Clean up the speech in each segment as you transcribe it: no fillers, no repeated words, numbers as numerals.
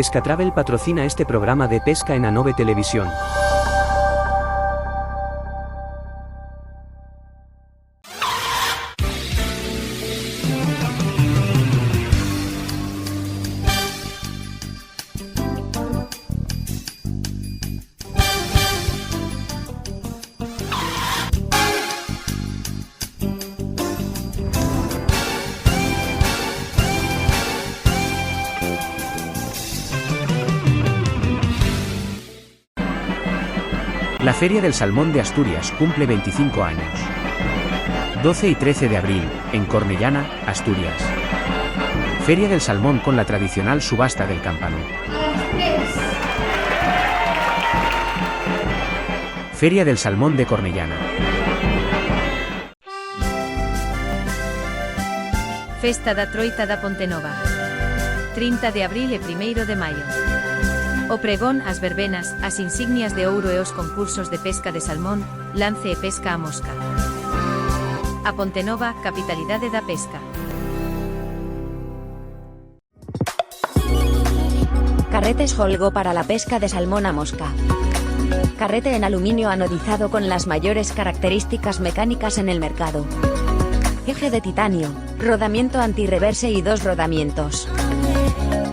Pescatravel patrocina este programa de pesca en Anove Televisión. La Feria del Salmón de Asturias cumple 25 años. 12 y 13 de abril, en Cornellana, Asturias. Feria del Salmón con la tradicional subasta del Campano. Feria del Salmón de Cornellana. Festa da Troita da Pontenova. 30 de abril e 1º de maio. O pregón, as verbenas, as insignias de ouro e os concursos de pesca de salmón, lance e pesca a mosca. A Pontenova, capitalidade da pesca. Carretes Holgo para la pesca de salmón a mosca. Carrete en aluminio anodizado con las mayores características mecánicas en el mercado. Eje de titanio, rodamiento antirreverse y 2 rodamientos.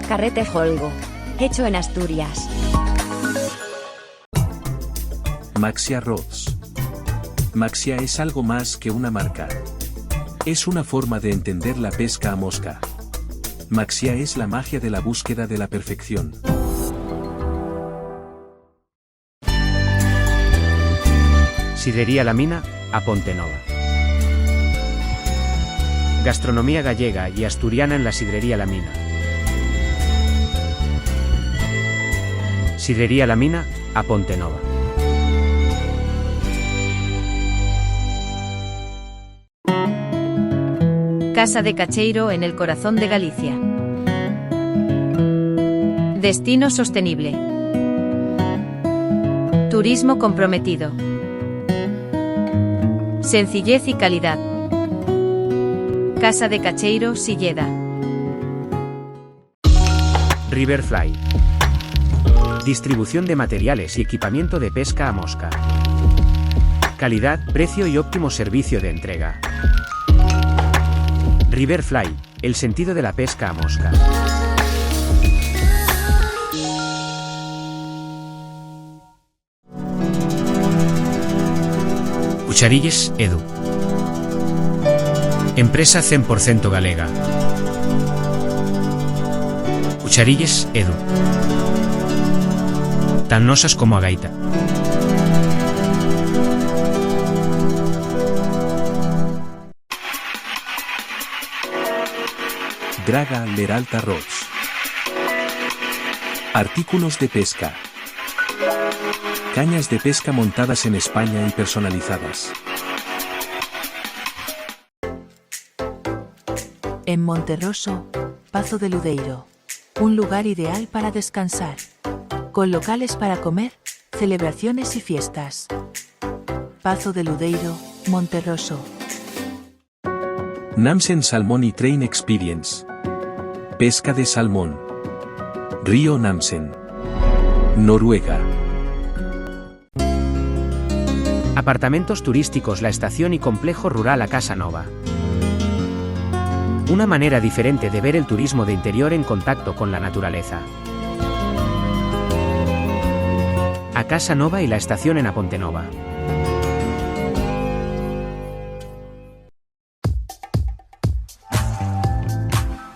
Carrete Holgo. Hecho en Asturias. Maxia Rods. Maxia es algo más que una marca. Es una forma de entender la pesca a mosca. Maxia es la magia de la búsqueda de la perfección. Sidrería La Mina, a Pontenova. Gastronomía gallega y asturiana en la Sidrería La Mina. Sidrería La Mina, a Pontenova. Casa de Cacheiro en el corazón de Galicia. Destino sostenible. Turismo comprometido. Sencillez y calidad. Casa de Cacheiro, Silleda. Riverfly. Distribución de materiales y equipamiento de pesca a mosca. Calidad, precio y óptimo servicio de entrega. Riverfly, el sentido de la pesca a mosca. Cucharilles Edu. Empresa 100% galega. Cucharilles Edu. Tan nosas como a gaita. Draga Leralta Rods. Artículos de pesca. Cañas de pesca montadas en España y personalizadas. En Monterroso, Pazo de Ludeiro. Un lugar ideal para descansar. Con locales para comer, celebraciones y fiestas. Pazo de Ludeiro, Monterroso. Namsen Salmon y Train Experience. Pesca de salmón. Río Namsen. Noruega. Apartamentos turísticos La Estación y Complejo Rural a Casa Nova. Una manera diferente de ver el turismo de interior en contacto con la naturaleza. A Casa Nova y La Estación en A Pontenova.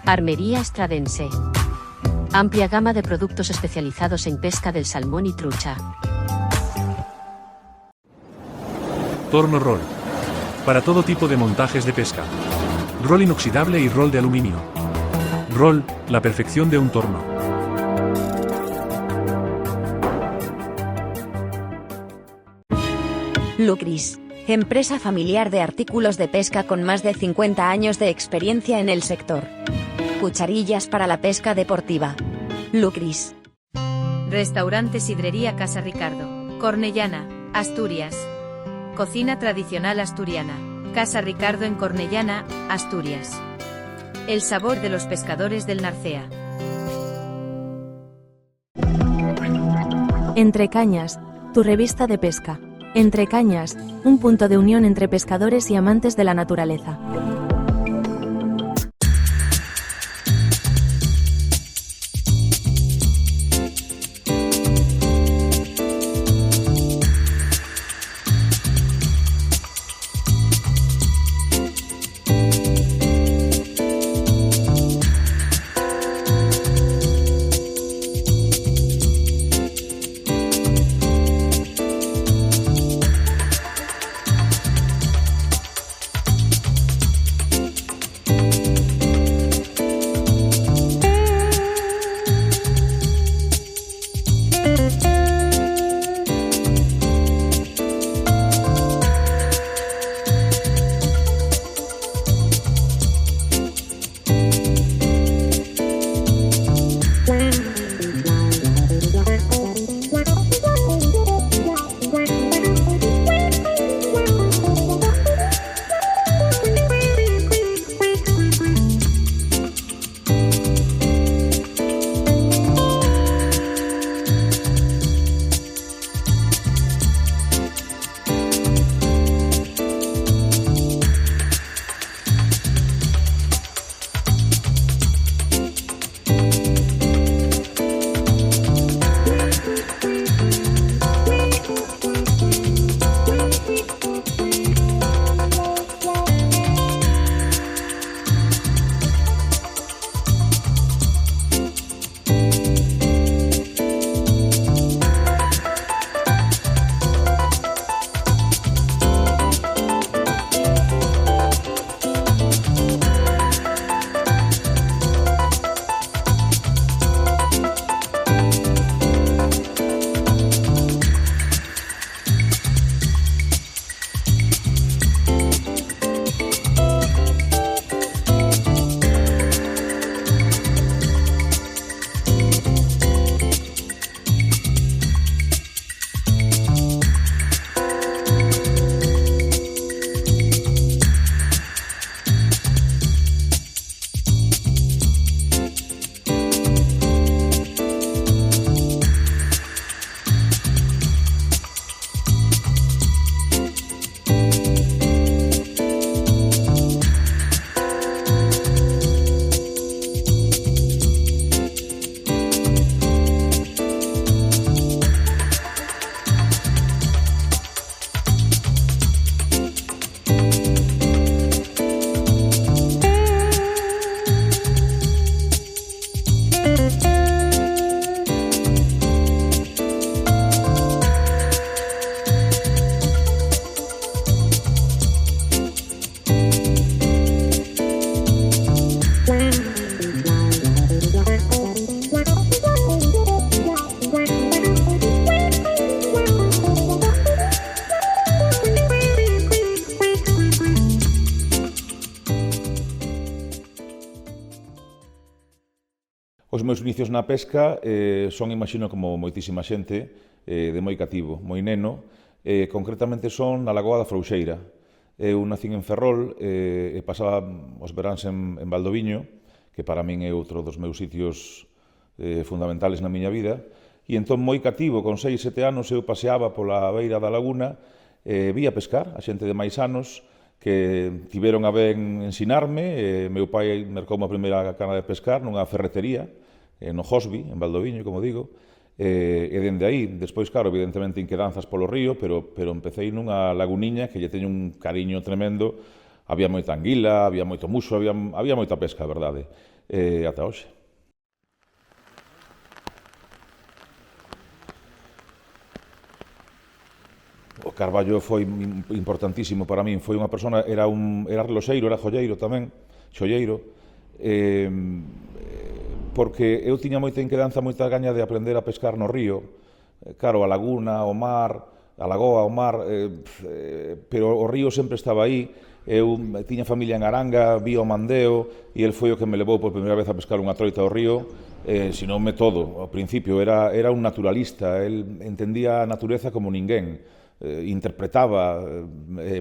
Armería Estradense. Amplia gama de productos especializados en pesca del salmón y trucha. Torno Roll. Para todo tipo de montajes de pesca. Rol inoxidable y rol de aluminio. Rol, la perfección de un torno. Lucris. Empresa familiar de artículos de pesca con más de 50 años de experiencia en el sector. Cucharillas para la pesca deportiva. Lucris. Restaurante Sidrería Casa Ricardo. Cornellana, Asturias. Cocina tradicional asturiana. Casa Ricardo en Cornellana, Asturias. El sabor de los pescadores del Narcea. Entre Cañas, tu revista de pesca. Entre Cañas, un punto de unión entre pescadores y amantes de la naturaleza. Os meus inicios na pesca son, imagino, como moitísima xente, de moi cativo, moi neno, concretamente son na Lagoa da Frouxeira. Eu nacín en Ferrol e pasaba os veráns en Valdoviño, que para min é outro dos meus sitios fundamentales na miña vida, e entón moi cativo, con 6, 7 anos, eu paseaba pola beira da laguna, vía pescar a xente de máis anos, que tiveron a ben ensinarme. Meu pai mercou a primeira cana de pescar nunha ferretería, no Josbi, en Valdoviño, como digo, e dende aí, despois, claro, evidentemente, inquedanzas polo río, pero empecéi nunha laguniña que lle teño un cariño tremendo. Había moita anguila, había moito muxo, había moita pesca, a verdade, ata hoxe. O Carballo foi importantísimo para min, foi unha persona, era reloxeiro, era joieiro tamén, xolleiro, porque eu tiña moita inquedanza, moita gaña de aprender a pescar no río. Claro, a laguna, o mar, a lagoa, o mar, pero o río sempre estaba aí. Eu tiña familia en Aranga, vi o Mandeo, e el foi o que me levou por primeira vez a pescar unha troita ao río, sinonme todo. Ao principio era un naturalista, el entendía a natureza como ninguén. Interpretaba,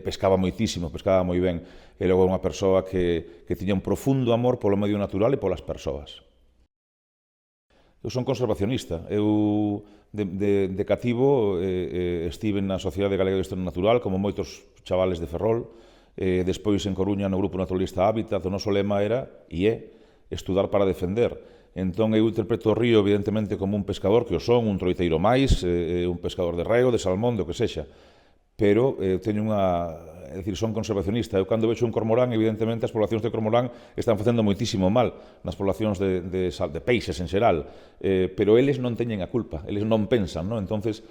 pescaba moitísimo, pescaba moi ben, e logo unha persoa que tiña un profundo amor polo medio natural e polas persoas. Eu son conservacionista, eu De cativo estive na Sociedade Galega de Historia Natural, como moitos chavales de Ferrol, despois en Coruña no Grupo Naturalista Hábitat. O noso lema era, e é, estudar para defender. Entón eu interpreto o río evidentemente como un pescador, que o son, un troiteiro máis, un pescador de reo, de salmón, do que sexa, pero teño unha... É dicir, son conservacionista. Eu cando vexo un cormorán, evidentemente as poblacións de cormorán están facendo moitísimo mal nas poblacións de peixes en xeral, pero eles non teñen a culpa, eles non pensan, non? Entonces,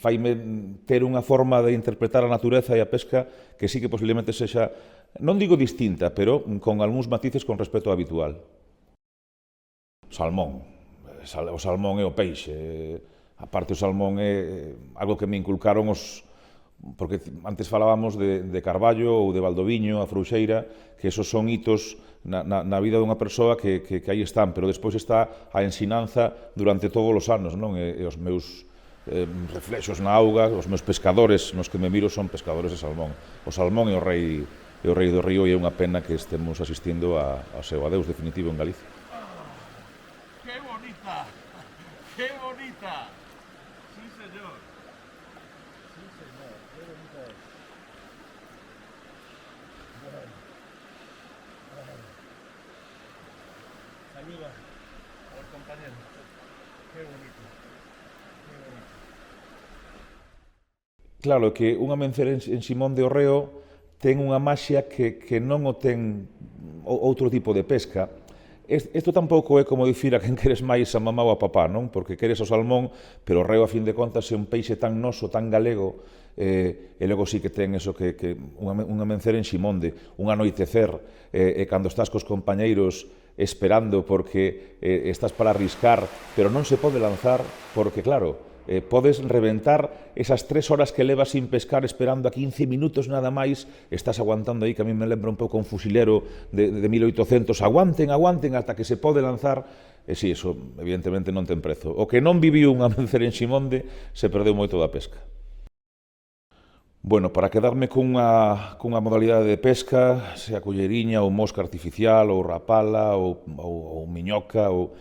faime ter unha forma de interpretar a natureza e a pesca que sí que posiblemente sexa, non digo distinta, pero con algúns matices con respecto ao habitual. Salmón. O salmón é o peixe. Aparte, o salmón é algo que me inculcaron porque antes falábamos de Carballo ou de Valdoviño, a Frouxeira, que esos son hitos na vida dunha persoa que aí están, pero despois está a ensinanza durante todos os anos, non? E os meus reflexos na auga, os meus pescadores nos que me miro son pescadores de salmón. O salmón é o rei do río e é unha pena que estemos asistindo ao seu adeus definitivo en Galicia. ¡Qué bonita! ¡Qué bonita! Sí, señor. Sí, señor. ¡Qué bonita es! Saluda a los compañeros. ¡Qué bonito! ¡Qué bonito! Claro, que unha mencer en Simón de Orreo ten unha maxia que non o ten outro tipo de pesca. Isto tampouco é como dicir a quen queres máis a mamá ou a papá, non? Porque queres o salmón, pero o reo, a fin de contas, é un peixe tan noso, tan galego, e logo sí que ten eso que unha mencer en Ximonde, un anoitecer, e cando estás cos compañeiros esperando porque estás para arriscar, pero non se pode lanzar porque, claro, podes reventar esas 3 horas que levas sin pescar esperando a 15 minutos nada máis, estás aguantando aí, que a mí me lembra un pouco un fusilero de 1800, aguanten ata que se pode lanzar, e si, eso evidentemente non ten prezo. O que non viviu unha mencer en Ximonde se perdeu moito da pesca. Bueno, para quedarme cunha modalidade de pesca, sea culleiriña ou mosca artificial, ou rapala, ou miñoca, ou...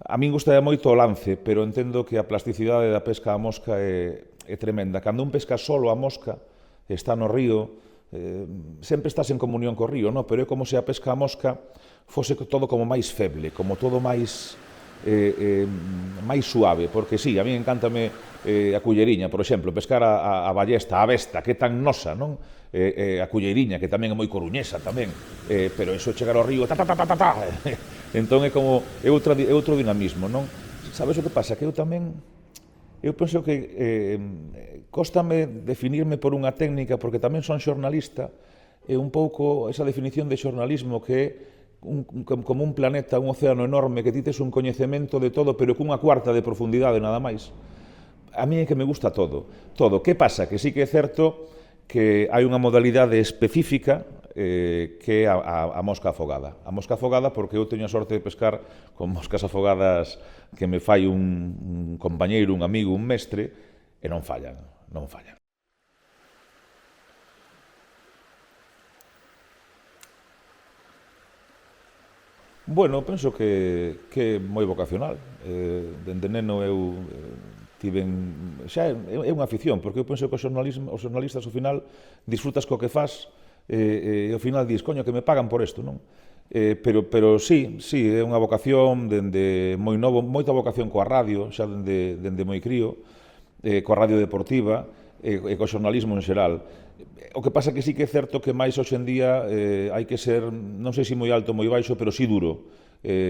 A min gustaría moito o lance, pero entendo que a plasticidade da pesca a mosca é tremenda. Cando un pesca solo a mosca, está no río, sempre estás en comunión co río, no? Pero é como se a pesca a mosca fose todo como máis feble, como todo máis suave, porque sí, a mí encántame a culleriña, por exemplo, pescar a ballesta, a besta, que é tan nosa, non? A culleiriña, que tamén é moi coruñesa tamén, pero eso chegar ao río, entón é como, é outro dinamismo, non? Sabes o que pasa? Que eu penso que cóstame definirme por unha técnica, porque tamén son xornalista, e un pouco esa definición de xornalismo que é como un planeta, un océano enorme, que ti tes un coñecemento de todo, pero cunha cuarta de profundidade nada máis. A mí é que me gusta todo. Que pasa? Que sí que é certo que hai unha modalidade específica que é a mosca afogada. A mosca afogada porque eu teño a sorte de pescar con moscas afogadas que me fai un compañeiro, un amigo, un mestre, e non fallan. Bueno, penso que é moi vocacional. Dende neno eu xa é unha afición, porque eu penso que os xornalistas ao final disfrutas co que fas e ao final dis, coño, que me pagan por isto, non? Pero sí, é unha vocación dende moi novo, moita vocación coa radio, xa dende moi crío, coa radio deportiva e co xornalismo en xeral. O que pasa que sí que é certo que máis hoxe en día hai que ser, non sei se moi alto ou moi baixo, pero sí duro,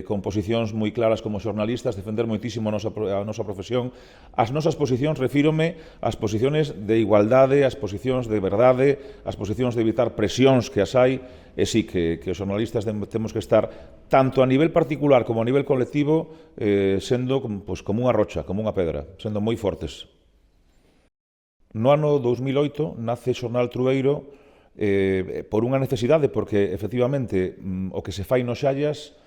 con posicións moi claras como xornalistas, defender moitísimo a nosa profesión. As nosas posicións, refírome ás posicións de igualdade, ás posicións de verdade, ás posicións de evitar presións que as hai, e sí que os xornalistas temos que estar, tanto a nivel particular como a nivel colectivo, sendo como unha rocha, como unha pedra, sendo moi fortes. No ano 2008 nace Xornal Trueiro por unha necesidade, porque efectivamente o que se fai nos xallas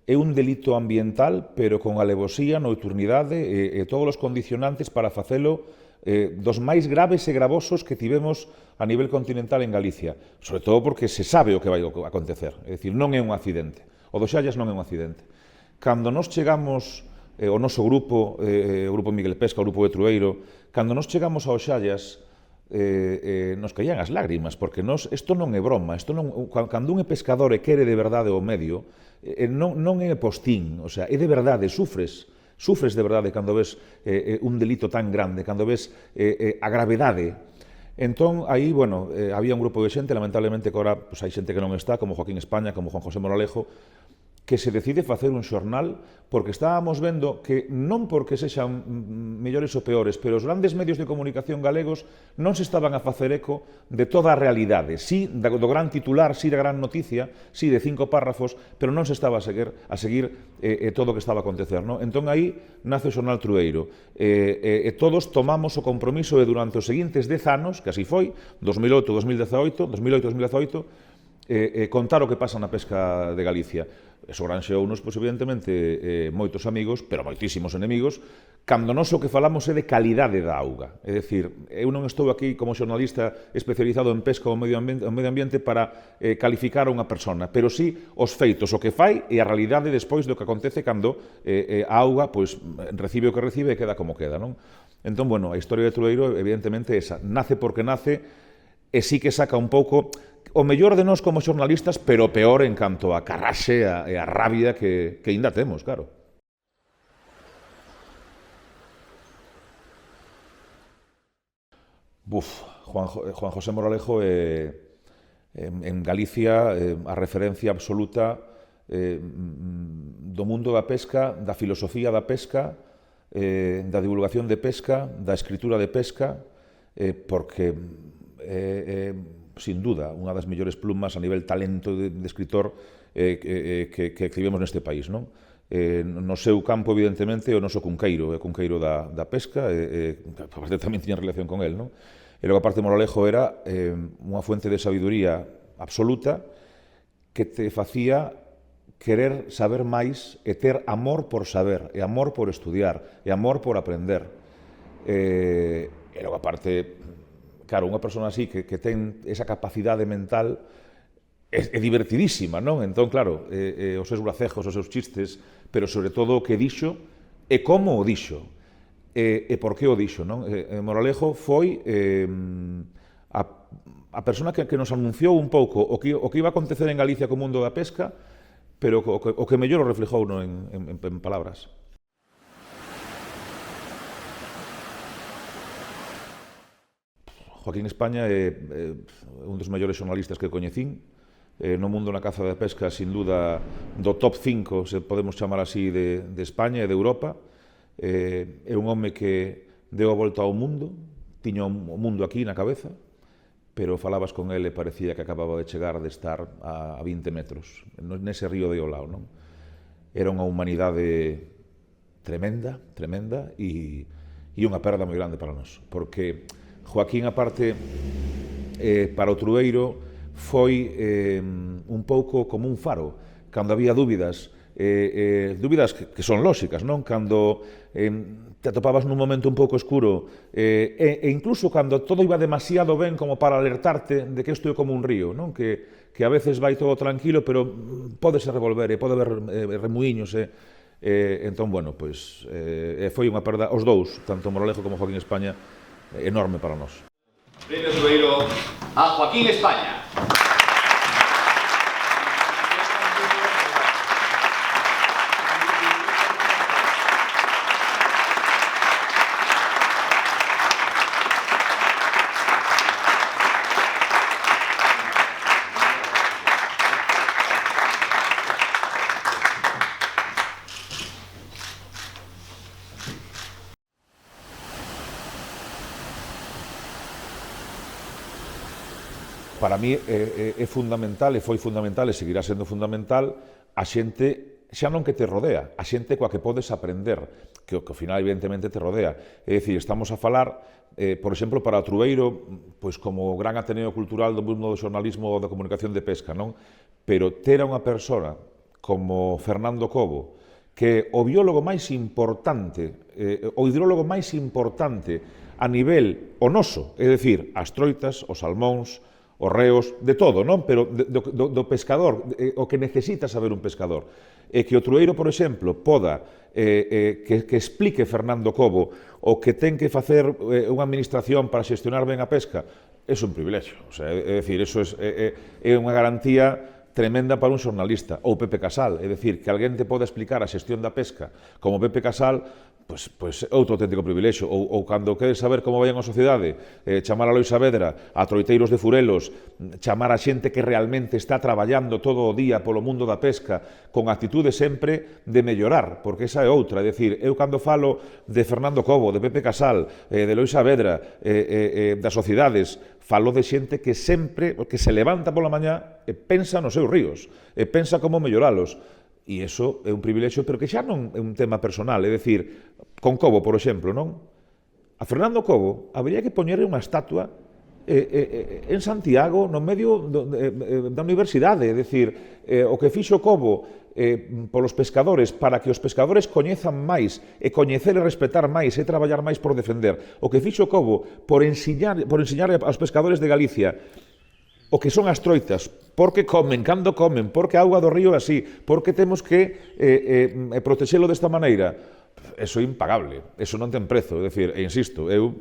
é un delito ambiental, pero con alevosía, nocturnidade e todos os condicionantes para facelo dos máis graves e gravosos que tivemos a nivel continental en Galicia, sobre todo porque se sabe o que vai acontecer, é dicir, non é un accidente, o dos xallas non é un accidente. Cando nos chegamos o noso grupo, o grupo Miguel Pesca, o grupo de Trueiro, cando nos chegamos ao Xallas, nos caían as lágrimas, porque isto non é broma, cando un é pescador e quere de verdade o medio, non é postín, o sea, é de verdade, sufres de verdade cando ves un delito tan grande, cando ves a gravedade. Entón, aí, bueno, había un grupo de xente, lamentablemente que agora hai xente que non está, como Joaquín España, como Juan José Moralejo, que se decide facer un xornal porque estábamos vendo que non porque sexan mellores ou peores, pero os grandes medios de comunicación galegos non se estaban a facer eco de toda a realidade, sí do gran titular, sí da gran noticia, sí de 5 párrafos, pero non se estaba a seguir todo o que estaba a acontecer, non? Entón aí nace o xornal Trueiro, e todos tomamos o compromiso de durante os seguintes 10 anos, que así foi, 2008-2018, contar o que pasa na pesca de Galicia. Eso granxeounos, pois, evidentemente, moitos amigos, pero moitísimos enemigos, cando nós o que falamos é de calidade da auga. É dicir, eu non estou aquí como xornalista especializado en pesca ou medio ambiente para calificar a unha persona, pero sí os feitos, o que fai e a realidade despois do que acontece cando a auga, pois, recibe o que recibe e queda como queda, non? Entón, bueno, a historia de Trueiro, evidentemente, esa. Nace porque nace e sí que saca un pouco o mellor de nós como xornalistas, pero peor en canto a carraxe e a rabia que ainda temos, claro. Juan José Moralejo en Galicia a referencia absoluta do mundo da pesca, da filosofía da pesca, da divulgación de pesca, da escritura de pesca, porque sin duda, unha das mellores plumas a nivel talento de escritor que vivemos neste país, non? No seu campo, evidentemente, o noso Cunqueiro, o Cunqueiro da pesca, que aparte tamén tiña relación con el, non? E logo, aparte, Moralejo era unha fuente de sabiduría absoluta que te facía querer saber máis e ter amor por saber, e amor por estudiar, e amor por aprender. E logo, aparte, claro, unha persona así que ten esa capacidade mental é divertidísima, non? Entón, claro, os seus gracejos, os seus chistes, pero sobre todo o que dixo e como o dixo, e por que o dixo, non? Moralejo foi a persona que nos anunciou un pouco o que iba a acontecer en Galicia co mundo da pesca, pero o que mellor o reflejou en palabras. Joaquín España é un dos maiores xornalistas que coñecín, no mundo na caza da pesca, sin duda, do top 5, se podemos chamar así, de España e de Europa. É un home que deu a volta ao mundo, tiña o mundo aquí na cabeza, pero falabas con ele e parecía que acababa de chegar de estar a 20 metros, nese río de Olao, non? Era unha humanidade tremenda, e unha perda moi grande para nós, porque Joaquín, aparte, para o Trueiro, foi un pouco como un faro. Cando había dúbidas que son lóxicas, non? Cando te atopabas nun momento un pouco escuro, e incluso cando todo iba demasiado ben como para alertarte de que isto é como un río, non? Que a veces vai todo tranquilo, pero pódese revolver, e pode haber remuiños, entón, bueno, pois, foi unha perda, os dous, tanto Moralejo como Joaquín España, enorme para nós. Premio Trueiro a Joaquín España. Para mí é fundamental, e foi fundamental, e seguirá sendo fundamental, a xente, xa non que te rodea, a xente coa que podes aprender, que ao final, evidentemente, te rodea. É dicir, estamos a falar, por exemplo, para o Trueiro, pois como gran ateneo cultural do mundo do xornalismo ou da comunicación de pesca, non? Pero ter a unha persona como Fernando Cobo, que é o biólogo máis importante, o hidrólogo máis importante a nivel o noso, é dicir, as troitas, os salmóns, os reos, de todo, non? Pero do pescador, o que necesita saber un pescador. E que o Trueiro, por exemplo, poda que explique Fernando Cobo o que ten que facer unha administración para xestionar ben a pesca, é un privilexio. O sea, é dicir, eso é unha garantía tremenda para un xornalista, ou Pepe Casal, é dicir, que alguén te pode explicar a xestión da pesca como Pepe Casal, pois é outro auténtico privilexio, ou cando queres saber como vai a sociedade, chamar a Lois Saavedra, a troiteiros de Furelos, chamar a xente que realmente está traballando todo o día polo mundo da pesca, con actitude sempre de mellorar, porque esa é outra, é dicir, eu cando falo de Fernando Cobo, de Pepe Casal, de Lois Saavedra, das sociedades, falo de xente que sempre, que se levanta pola mañá e pensa nos seus ríos, e pensa como melloralos. E iso é un privilexio, pero que xa non é un tema personal, é dicir, con Cobo, por exemplo, non? A Fernando Cobo habería que poñerle unha estatua en Santiago, no medio da universidade, é dicir, o que fixo Cobo polos pescadores, para que os pescadores coñezan máis, e coñecer e respetar máis, e traballar máis por defender. O que fixo Cobo por ensiñar aos pescadores de Galicia o que son as troitas, porque comen, cando comen, porque a auga do río é así, porque temos que protexelo desta maneira. Eso é impagable, eso non ten prezo, é dicir, e insisto, eu,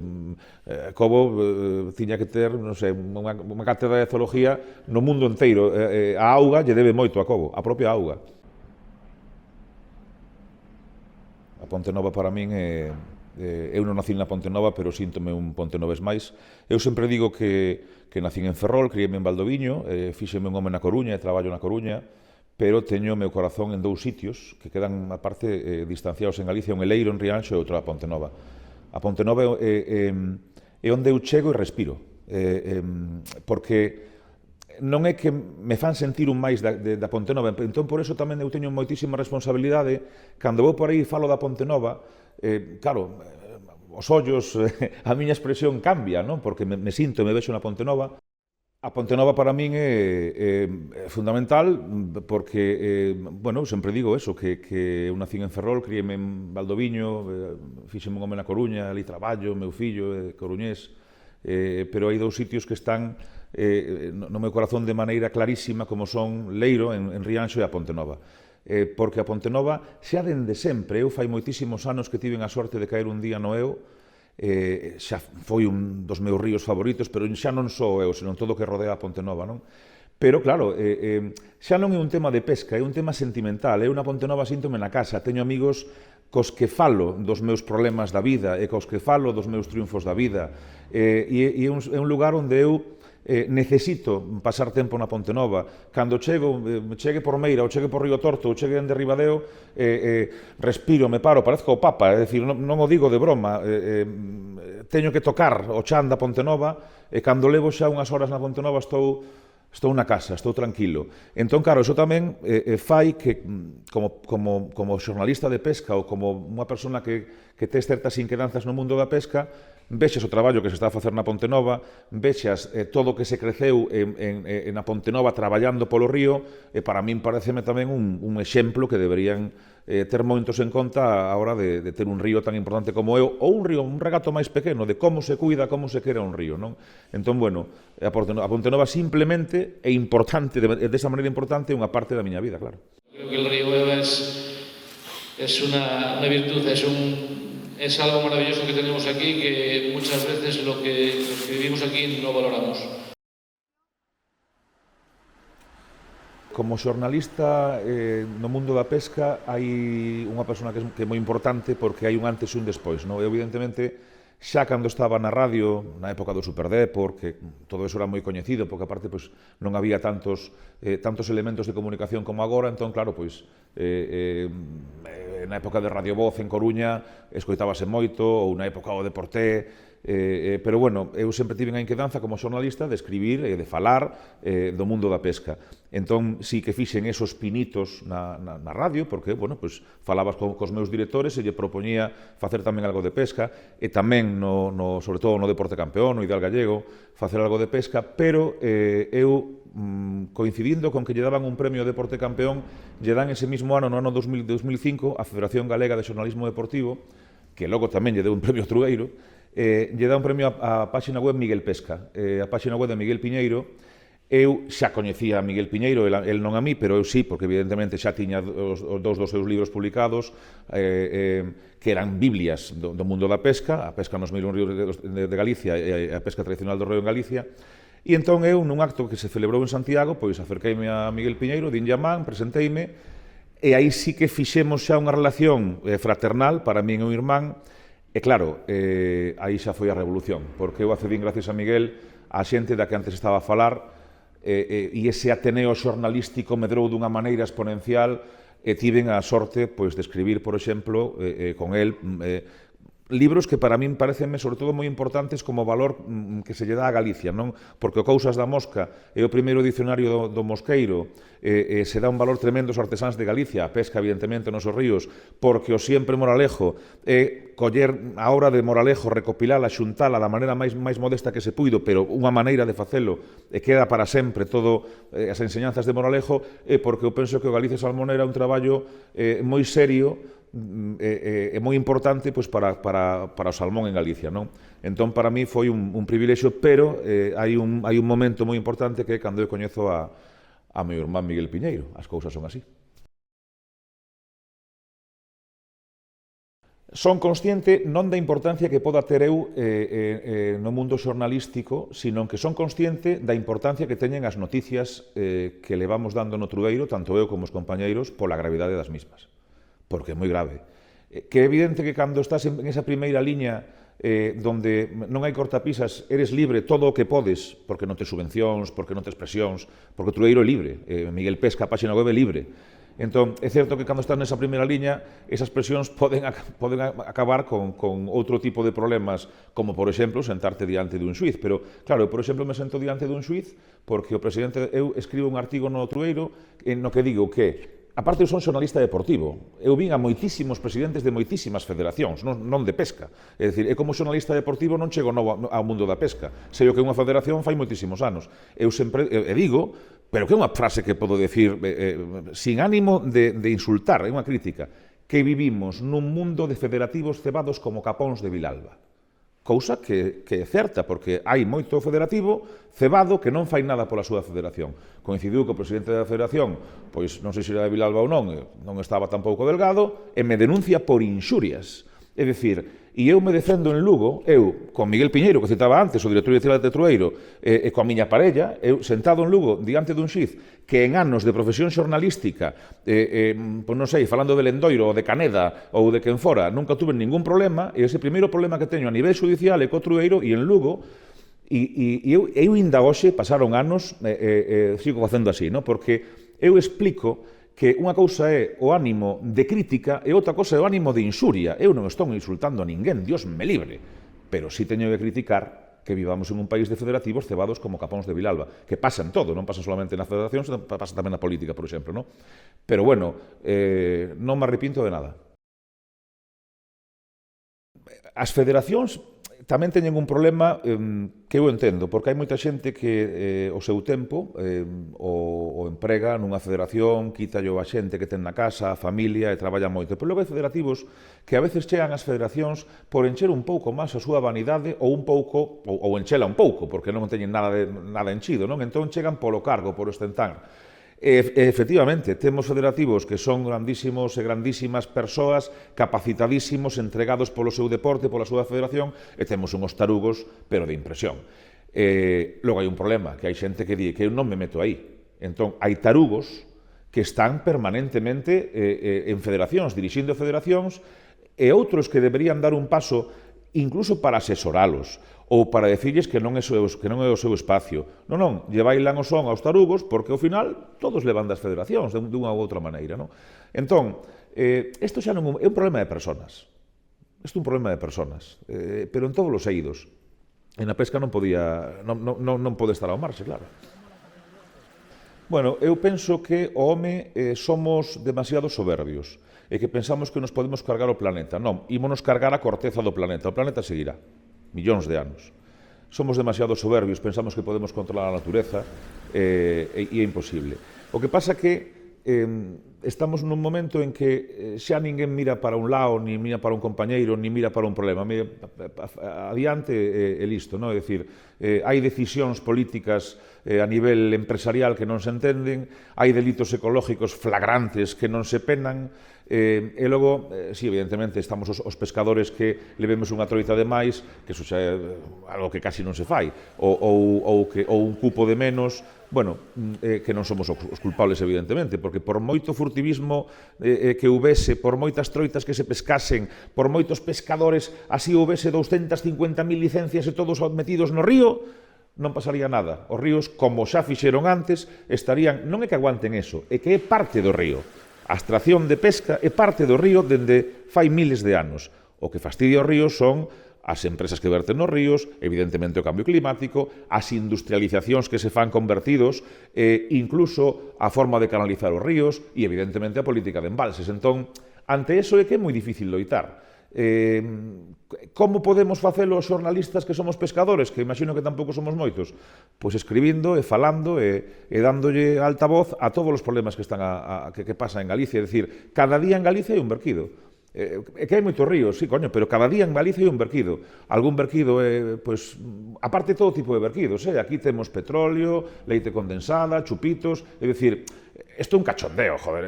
Cobo, tiña que ter, non sei, unha cátedra de zoología no mundo inteiro. A auga lle debe moito a Cobo, a propia auga. A Ponte Nova para min é... Eu non nací na Ponte Nova, pero síntome un pontenovés máis. Eu sempre digo que nacín en Ferrol, criéme en Valdoviño, fíxeme un home na Coruña e traballo na Coruña, pero teño o meu corazón en dous sitios que quedan, aparte, distanciados en Galicia, un Eleiro en Rianxo e outro a Ponte Nova. A Ponte Nova é onde eu chego e respiro, porque non é que me fan sentir un máis da Ponte Nova, entón por eso tamén eu teño moitísima responsabilidade. Cando vou por aí e falo da Ponte Nova, claro, os ollos, a miña expresión cambia, non? Porque me sinto e me vexo na Ponte Nova. A Ponte Nova para min é fundamental porque, bueno, sempre digo eso, que eu nací en Ferrol, criéme en Valdoviño, fíxeme un home na Coruña, ali traballo, meu fillo é coruñés, pero hai dous sitios que están no meu corazón de maneira clarísima, como son Leiro, en Rianxo, e a Ponte Nova. Porque a Ponte Nova, xa dende sempre, eu fai moitísimos anos que tiven a sorte de caer un día no Eo, xa foi un dos meus ríos favoritos, pero xa non só eu, senón todo o que rodea a Ponte Nova, non? Pero, claro, xa non é un tema de pesca, é un tema sentimental. Eu na Ponte Nova síntome na casa, teño amigos cos que falo dos meus problemas da vida e cos que falo dos meus triunfos da vida. E é un lugar onde eu necesito pasar tempo na Ponte Nova. Cando chegue por Meira, ou chegue por Río Torto, ou chegue en Derribadeo, respiro, me paro, parezco o Papa, é dicir, non o digo de broma, teño que tocar o chan da Ponte Nova, e cando levo xa unhas horas na Ponte Nova estou na casa, estou tranquilo. Entón, claro, iso tamén fai que, como xornalista de pesca, ou como unha persona que tes certas inquedanzas no mundo da pesca, vexas o traballo que se está a facer na Ponte Nova, vexas todo o que se creceu na Ponte Nova traballando polo río, e para min pareceme tamén un exemplo que deberían ter moitos en conta a hora de ter un río tan importante como eu, ou un regato máis pequeno, de como se cuida, como se quera un río, non? Entón, bueno, a Ponte Nova simplemente é importante, desa maneira importante, unha parte da miña vida, claro. Creo que el río Eva es una virtud, es algo maravilloso que tenemos aquí, que muchas veces los que vivimos aquí no valoramos. Como xornalista no mundo da pesca hai unha persona que é moi importante porque hai un antes e un despois, non? Evidentemente, xa cando estaba na radio, na época do Superdepor, que todo eso era moi coñecido, porque aparte non había tantos elementos de comunicación como agora, entón, claro, na época de Radio Voz en Coruña escoitábase moito, ou na época o Deporté, pero, bueno, eu sempre tive a inquedanza como xornalista de escribir e de falar do mundo da pesca. Entón, sí que fixen esos pinitos na radio, porque, bueno, falabas cos meus directores e lle propoñía facer tamén algo de pesca, e tamén, sobre todo no Deporte Campeón, no Ideal Gallego, facer algo de pesca, pero eu, coincidindo con que lle daban un premio Deporte Campeón, lle dan ese mismo ano, no ano 2005, a Federación Galega de Xornalismo Deportivo, que logo tamén lle deu un premio Trueiro, lle dá un premio á páxina web Miguel Pesca, a páxina web de Miguel Piñeiro, Eu xa coñecía a Miguel Piñeiro, el non a mí, pero eu sí, porque evidentemente xa tiña os dous dos seus libros publicados, que eran biblias do mundo da pesca, a pesca nos 1001 ríos de Galicia e a pesca tradicional do reo en Galicia, e entón eu, nun acto que se celebrou en Santiago, pois acerqueime a Miguel Piñeiro, dinlle a man, presenteime, e aí sí que fixemos xa unha relación fraternal para min e o irmán, e claro, aí xa foi a revolución, porque eu accedín gracias a Miguel a xente da que antes estaba a falar, e ese ateneo xornalístico medrou dunha maneira exponencial e tiven a sorte pois, de escribir, por exemplo, con el libros que para min parecenme sobre todo moi importantes como valor que se lle dá a Galicia, non? Porque o Cousas da Mosca é o primeiro dicionario do mosqueiro, se dá un valor tremendo aos artesáns de Galicia, a pesca evidentemente nos ríos, porque o sempre Moralejo é coller a obra de Moralejo, recopilala, xuntala da maneira máis modesta que se puido, pero unha maneira de facelo e queda para sempre todo as enseñanzas de Moralejo, é porque eu penso que o Galicia Salmonera é un traballo moi serio é moi importante pois, para o salmón en Galicia, non? Entón, para mí foi un privilexio, pero hai un momento moi importante que é cando eu coñezo a meu irmán Miguel Piñeiro. As cousas son así. Son consciente non da importancia que poda ter eu no mundo xornalístico, sino que son consciente da importancia que teñen as noticias que levamos dando no Trueiro, tanto eu como os compañeiros, pola gravidade das mismas. Porque é moi grave. Que é evidente que cando estás en esa primeira liña donde non hai cortapisas, eres libre todo o que podes, porque non tes subvencións, porque non tes presións, porque o Trueiro é libre, Miguel Pesca, a páxina web é libre. Entón, é certo que cando estás nesa primeira liña, esas presións poden acabar con outro tipo de problemas, como, por exemplo, sentarte diante dun xuiz. Pero, claro, eu, por exemplo, me sento diante dun xuiz porque o presidente, eu escribo un artigo no Trueiro no que digo que aparte, eu son xornalista deportivo. Eu vin a moitísimos presidentes de moitísimas federacións, non de pesca. É dicir, como xornalista deportivo non chego novo ao mundo da pesca. Sei o que é unha federación fai moitísimos anos. Eu sempre digo, pero que é unha frase que podo decir sin ánimo de insultar, é unha crítica, que vivimos nun mundo de federativos cebados como capóns de Vilalba. Cousa que é certa, porque hai moito federativo cebado que non fai nada pola súa federación. Coincidiu que o presidente da federación, pois non sei se era de Vilalba ou non estaba tampouco delgado, e me denuncia por inxurias. É dicir, e eu me defendo en Lugo, eu, con Miguel Piñeiro, que citaba antes, o director de Trueiro, e coa miña parella, eu sentado en Lugo, diante dun xiz, que en anos de profesión xornalística, non sei, falando de Lendoiro, ou de Caneda, ou de quen fora, nunca tuve ningún problema, e ese primeiro problema que teño a nivel judicial é co Trueiro e en Lugo, e eu ainda hoxe, pasaron anos, sigo facendo así, porque eu explico que unha cousa é o ánimo de crítica e outra cousa é o ánimo de insuria. Eu non estou insultando a ninguén, Dios me libre, pero sí teño que criticar que vivamos en un país de federativos cebados como capóns de Vilalba, que pasan todo, non pasan solamente na federación, pasa tamén na política, por exemplo, non? Pero bueno, non me arrepinto de nada. As federacións tamén teñen un problema que eu entendo, porque hai moita xente que o seu tempo o emprega nunha federación, quítallo a xente que ten na casa, a familia, e traballa moito. Pero logo hai federativos que a veces chegan ás federacións por encher un pouco máis a súa vanidade ou un pouco, ou enchela un pouco, porque non teñen nada enchido, non? Entón chegan polo cargo, por ostentar. Efectivamente, temos federativos que son grandísimos e grandísimas persoas, capacitadísimos, entregados polo seu deporte, pola súa federación, e temos unhos tarugos, pero de impresión. Logo hai un problema, que hai xente que di que eu non me meto aí. Entón, hai tarugos que están permanentemente en federacións, dirixindo federacións, e outros que deberían dar un paso incluso para asesoralos, ou para decirles que non é o seu espacio. Non, lle bailan o son aos tarugos, porque ao final todos levan das federacións, dunha ou outra maneira. Entón, isto xa non é un problema de personas. Isto é un problema de personas, pero en todos os eidos. E na pesca non pode estar ao marxe, claro. Bueno, eu penso que o home somos demasiado soberbios e que pensamos que nos podemos cargar o planeta. Non, ímonos cargar a corteza do planeta. O planeta seguirá millóns de anos. Somos demasiado soberbios, pensamos que podemos controlar a natureza e é imposible. O que pasa que estamos nun momento en que xa ninguén mira para un lado, ni mira para un compañeiro, ni mira para un problema. Adiante e listo, non? É dicir, hai decisións políticas a nivel empresarial que non se entenden, hai delitos ecológicos flagrantes que non se penan, e logo, sí, evidentemente, estamos os pescadores que levemos unha troita de máis, que iso xa é algo que casi non se fai, ou un cupo de menos, bueno, que non somos os culpables, evidentemente, porque por moito furtivismo que houvese, por moitas troitas que se pescasen, por moitos pescadores, así houvese 250.000 licencias e todos metidos no río, non pasaría nada. Os ríos, como xa fixeron antes, estarían, non é que aguanten eso, é que é parte do río. A extracción de pesca é parte do río dende fai miles de anos. O que fastidia os ríos son as empresas que verten nos ríos, evidentemente o cambio climático, as industrializacións que se fan convertidos, incluso a forma de canalizar os ríos e, evidentemente, a política de embalses. Entón, ante eso é que é moi difícil loitar. Como podemos facelo os xornalistas que somos pescadores, que imagino que tampouco somos moitos? Pois escribindo e falando e dándolle altavoz a todos os problemas que están que pasan en Galicia. É dicir, cada día en Galicia hai un verquido. É que hai moitos ríos, sí, coño, pero cada día en Galicia hai un verquido. Algún verquido, pois, aparte todo tipo de verquidos, aquí temos petróleo, leite condensada, chupitos, é dicir, isto é un cachondeo, joder,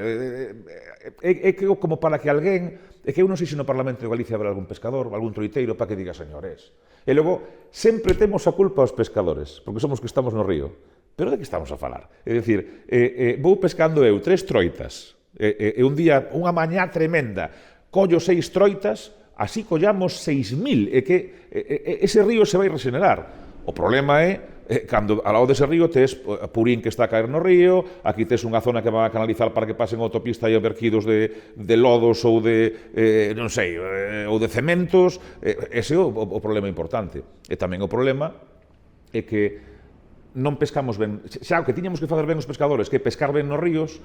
é que como para que alguén, é que eu non sei se no Parlamento de Galicia habrá algún pescador, algún troiteiro, para que diga, señores. E logo, sempre temos a culpa aos pescadores, porque somos que estamos no río. Pero de que estamos a falar? É dicir, vou pescando eu 3 troitas, e un día, unha mañá tremenda, collo 6 troitas, así collamos 6.000, e que ese río se vai regenerar. O problema é, cando ao lado dese río tes purín que está a caer no río, aquí tes unha zona que van a canalizar para que pasen a autopista e verquidos de lodos ou de, non sei, ou de cementos. Ese é o problema importante. E tamén o problema é que non pescamos ben. Xa o que tiñamos que facer ben os pescadores, que pescar ben nos ríos,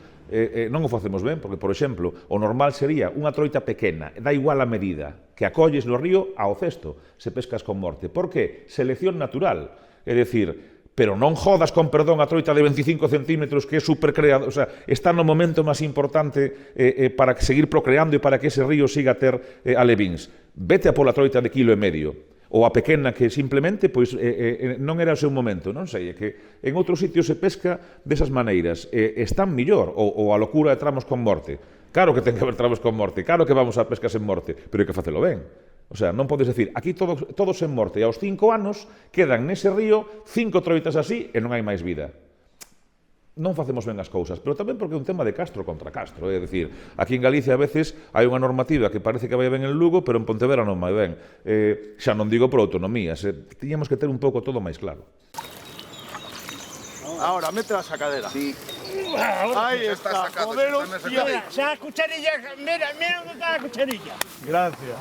non o facemos ben, porque, por exemplo, o normal sería unha troita pequena, dá igual a medida, que acolles no río ao cesto, se pescas con morte. Por que? Selección natural. É dicir, pero non jodas con perdón a troita de 25 centímetros que é supercreado, o sea, está no momento máis importante para seguir procreando e para que ese río siga a ter alevíns. Vete a pola troita de 1,5 kg. Ou a pequena que simplemente pois non era o seu momento, non sei, é que en outros sitios se pesca desas maneiras, están millor, ou a locura de tramos con morte. Claro que ten que haber tramos con morte, claro que vamos a pescar sen morte, pero hai que facelo ben. O sea, non podes decir, aquí todos sen morte, e aos 5 anos quedan nese río 5 troitas así e non hai máis vida. Non facemos ben as cousas, pero tamén porque é un tema de Castro contra Castro, é dicir, aquí en Galicia a veces hai unha normativa que parece que vai ben en Lugo, pero en Pontevedra non vai ben. Xa non digo por autonomías, tiñamos que ter un pouco todo máis claro. Ahora, mete a sacadera. Sí. Ahí está, joder, hostia. Esa cucharilla, mira dónde está la cucharilla. Gracias.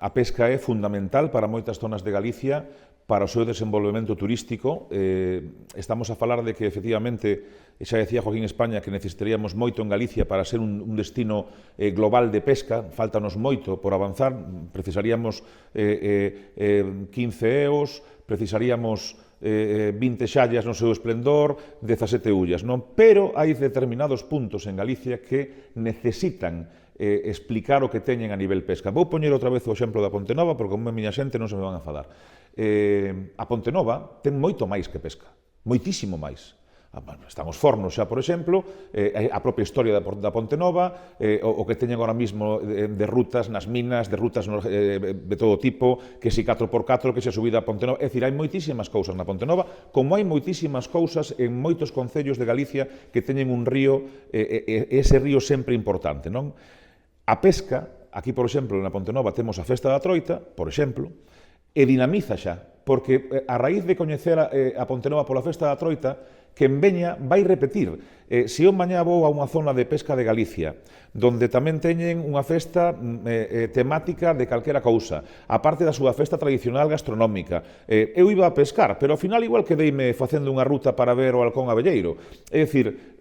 A pesca é fundamental para moitas zonas de Galicia, para o seu desenvolvemento turístico. Estamos a falar de que, efectivamente, xa decía Joaquín España que necesitaríamos moito en Galicia para ser un destino global de pesca, faltanos moito por avanzar, precisaríamos 15 eos, precisaríamos 20 xallas no seu esplendor, 17 ullas, non? Pero hai determinados puntos en Galicia que necesitan explicar o que teñen a nivel pesca. Vou poñer outra vez o exemplo da Pontenova, porque como a miña xente non se me van a enfadar. A Pontenova ten moito máis que pesca, moitísimo máis. Están os fornos xa, por exemplo, a propia historia da Pontenova, o que teñen agora mismo de rutas nas minas, de rutas de todo tipo, que si 4x4, que se a subida a Pontenova. É dicir, hai moitísimas cousas na Pontenova, como hai moitísimas cousas en moitos concellos de Galicia que teñen un río, ese río sempre importante, non? A pesca, aquí, por exemplo, na Pontenova temos a Festa da Troita, por exemplo, e dinamiza xa, porque a raíz de coñecer a Pontenova pola Festa da Troita, que en veña vai repetir. Se eu mañá vou a unha zona de pesca de Galicia, donde tamén teñen unha festa temática de calquera cousa, aparte da súa festa tradicional gastronómica. Eu iba a pescar, pero ao final igual quedeime facendo unha ruta para ver o halcón abelleiro. É dicir,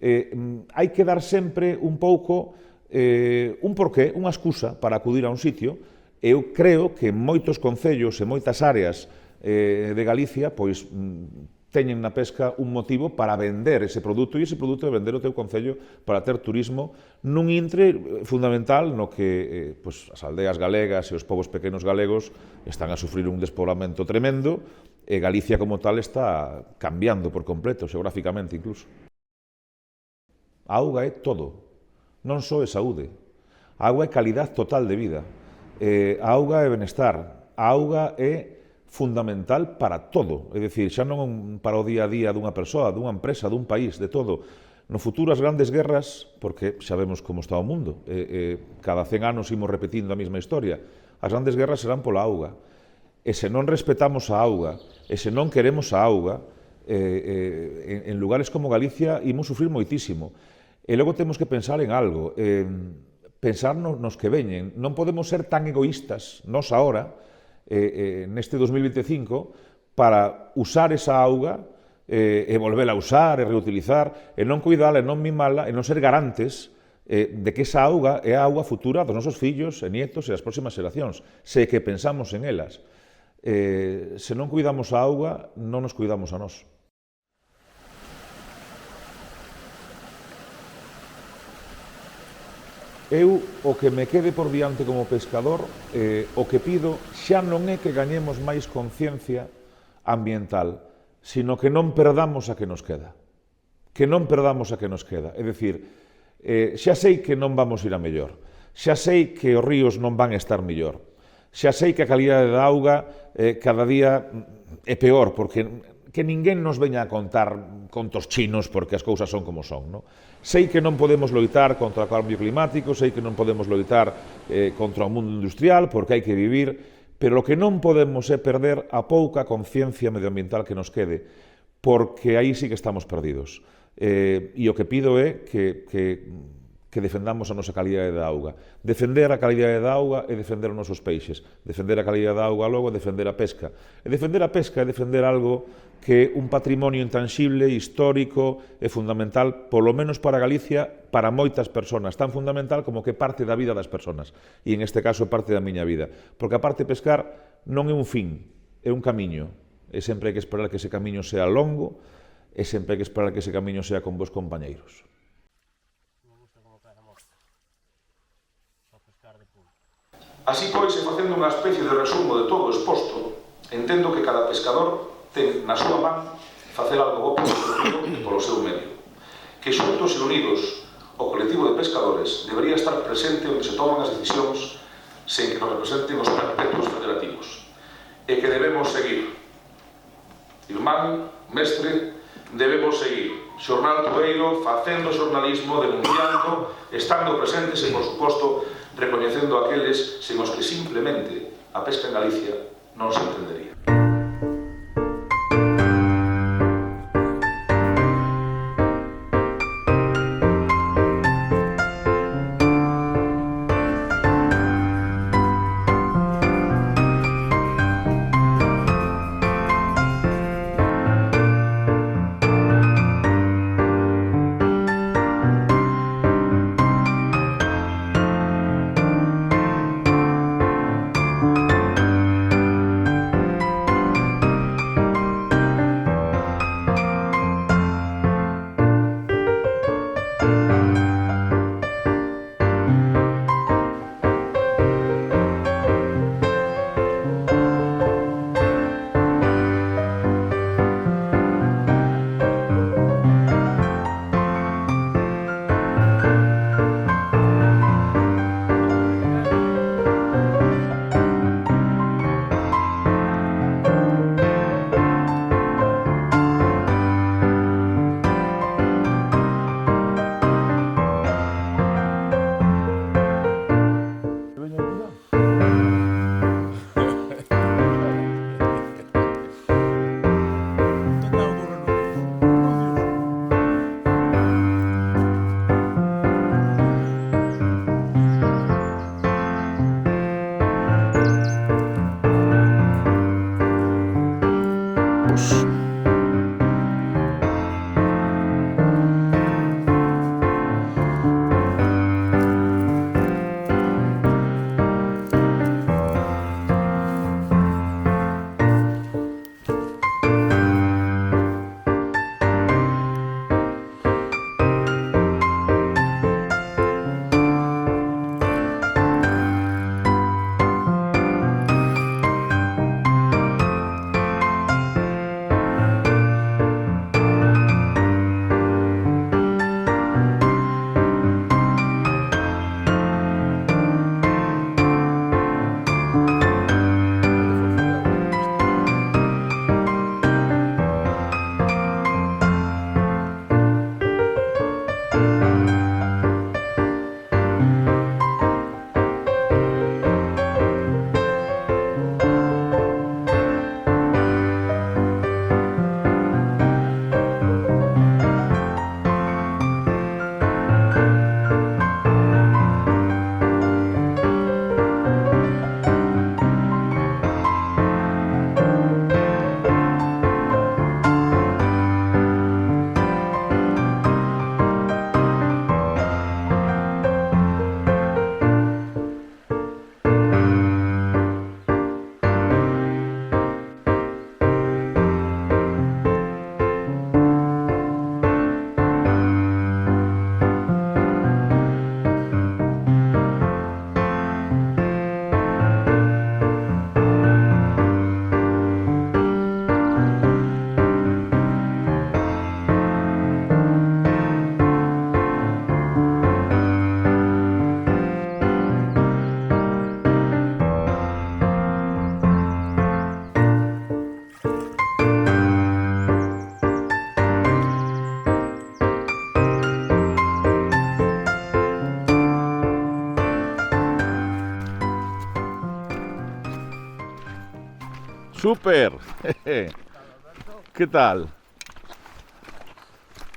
hai que dar sempre un pouco un porqué, unha excusa para acudir a un sitio. Eu creo que en moitos concellos e moitas áreas de Galicia, pois teñen na pesca un motivo para vender ese produto e ese produto é vender o teu concello para ter turismo nun intre fundamental no que as aldeas galegas e os povos pequenos galegos están a sufrir un despoblamento tremendo e Galicia como tal está cambiando por completo, xeográficamente incluso. A auga é todo, non só é saúde. A auga é calidad total de vida. A auga é benestar. A auga é fundamental para todo. É dicir, xa non para o día a día dunha persoa, dunha empresa, dun país, de todo. No futuro as grandes guerras, porque xa vemos como está o mundo, cada 100 anos imos repetindo a mesma historia, as grandes guerras serán pola auga. E se non respetamos a auga, e se non queremos a auga, en lugares como Galicia imos sufrir moitísimo. E logo temos que pensar en algo, pensar nos que veñen. Non podemos ser tan egoístas, nós agora, neste 2025, para usar esa auga e volvela a usar e reutilizar, e non cuidala, e non mimala, e non ser garantes de que esa auga é a auga futura dos nosos fillos e nietos e das próximas xeracións, se que pensamos en elas. Se non cuidamos a auga, non nos cuidamos a nós. Eu, o que me quede por diante como pescador, o que pido xa non é que gañemos máis conciencia ambiental, sino que non perdamos a que nos queda. Que non perdamos a que nos queda. É dicir, xa sei que non vamos ir a mellor, xa sei que os ríos non van estar mellor, xa sei que a calidade da auga cada día é peor, porque que ninguén nos veña a contar contos chinos porque as cousas son como son, non? Sei que non podemos loitar contra o cambio climático, sei que non podemos loitar contra o mundo industrial porque hai que vivir, pero o que non podemos é perder a pouca conciencia medioambiental que nos quede, porque aí sí que estamos perdidos. E o que pido é que defendamos a nosa calidade da auga. Defender a calidade da auga é defender os nosos peixes. Defender a calidade da auga logo é defender a pesca. E defender a pesca é defender algo que é un patrimonio intangible, histórico e fundamental, polo menos para Galicia, para moitas persoas, tan fundamental como que parte da vida das persoas. E en este caso é parte da miña vida. Porque a parte pescar non é un fin, é un camiño. E sempre hai que esperar que ese camiño sea longo, e sempre hai que esperar que ese camiño sea con vos compañeiros. Así pois, e facendo unha especie de resumo de todo o exposto, entendo que cada pescador ten na súa man facer algo bo polo seu río e polo seu medio. Que xuntos e unidos, o colectivo de pescadores debería estar presente onde se toman as decisións sen que nos representen os perpetuos federativos. E que debemos seguir. Irmán, mestre, debemos seguir. Xornal Tubeiro, facendo xornalismo, denunciando, estando presentes e, por suposto, recoñecendo aqueles sen os que simplemente a pesca en Galicia non se entendería. Super. Que tal?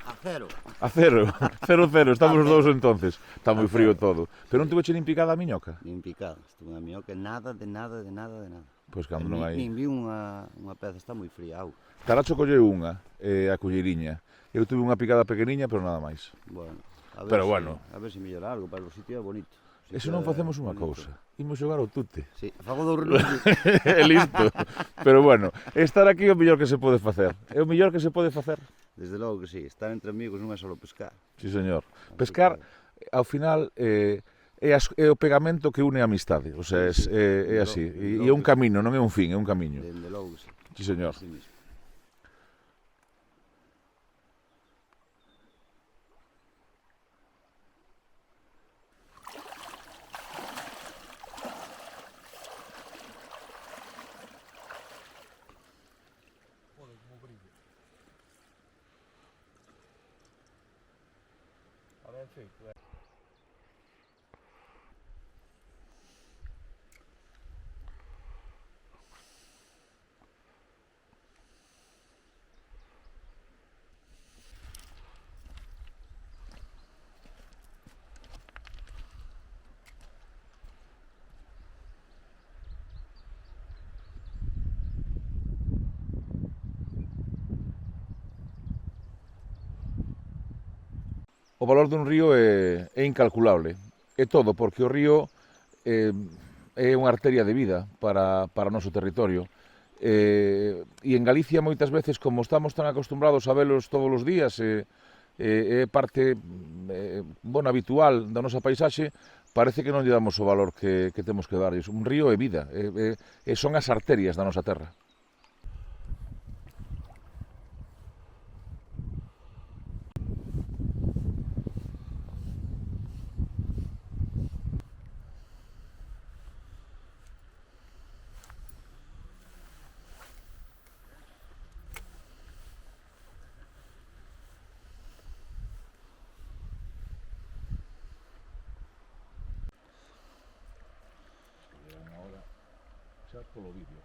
A cero. A cero. 0-0. Estamos os dous entonces. Está moi frío todo. Pero non tuve nin picada a miñoca? Nin picada. Estuve na miñoca nada. Pois cando non hai... Nin vi unha peza, está moi fría a auga. Taracho colleu unha, a colleiriña. Eu tuve unha picada pequeniña, pero nada máis. Bueno, a ver se mellora algo, para o sitio é bonito. E se non facemos unha cousa, imos xogar ao tute. Sí, fago do renuncio. Listo. Pero bueno, estar aquí é o mellor que se pode facer. É o mellor que se pode facer. Desde logo que sí, estar entre amigos non é só pescar. Sí, señor. Pescar, ao final, é o pegamento que une a amistade. O sea, é así. E é un camino, non é un fin, é un camiño. Desde logo que sí. Sí, señor. O valor dun río é incalculable. É todo, porque o río é unha arteria de vida para o noso territorio. E en Galicia moitas veces, como estamos tan acostumbrados a velos todos os días, é parte habitual da nosa paisaxe, parece que non lle damos o valor que temos que darlles. Un río é vida, son as arterias da nosa terra. Polo vídeo.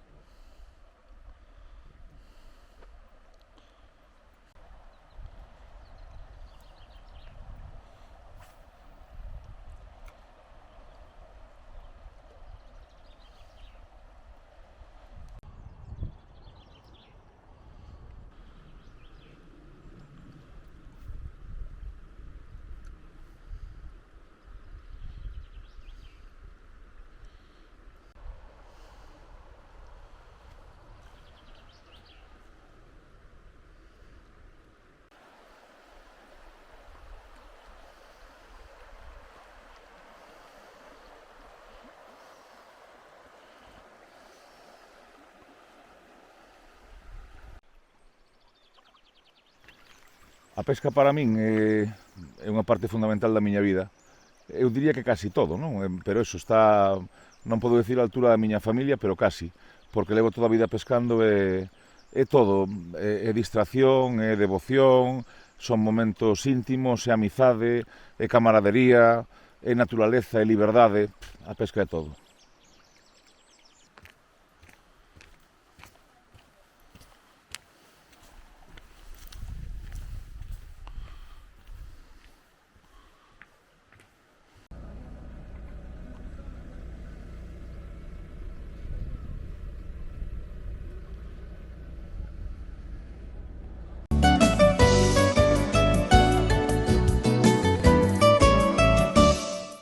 A pesca para min é unha parte fundamental da miña vida. Eu diría que casi todo, non? Pero eso está, non podo decir a altura da miña familia, pero casi, porque levo toda a vida pescando e é todo, é distracción, é devoción, son momentos íntimos, é amizade, é camaradería, é naturaleza, é liberdade, a pesca é todo.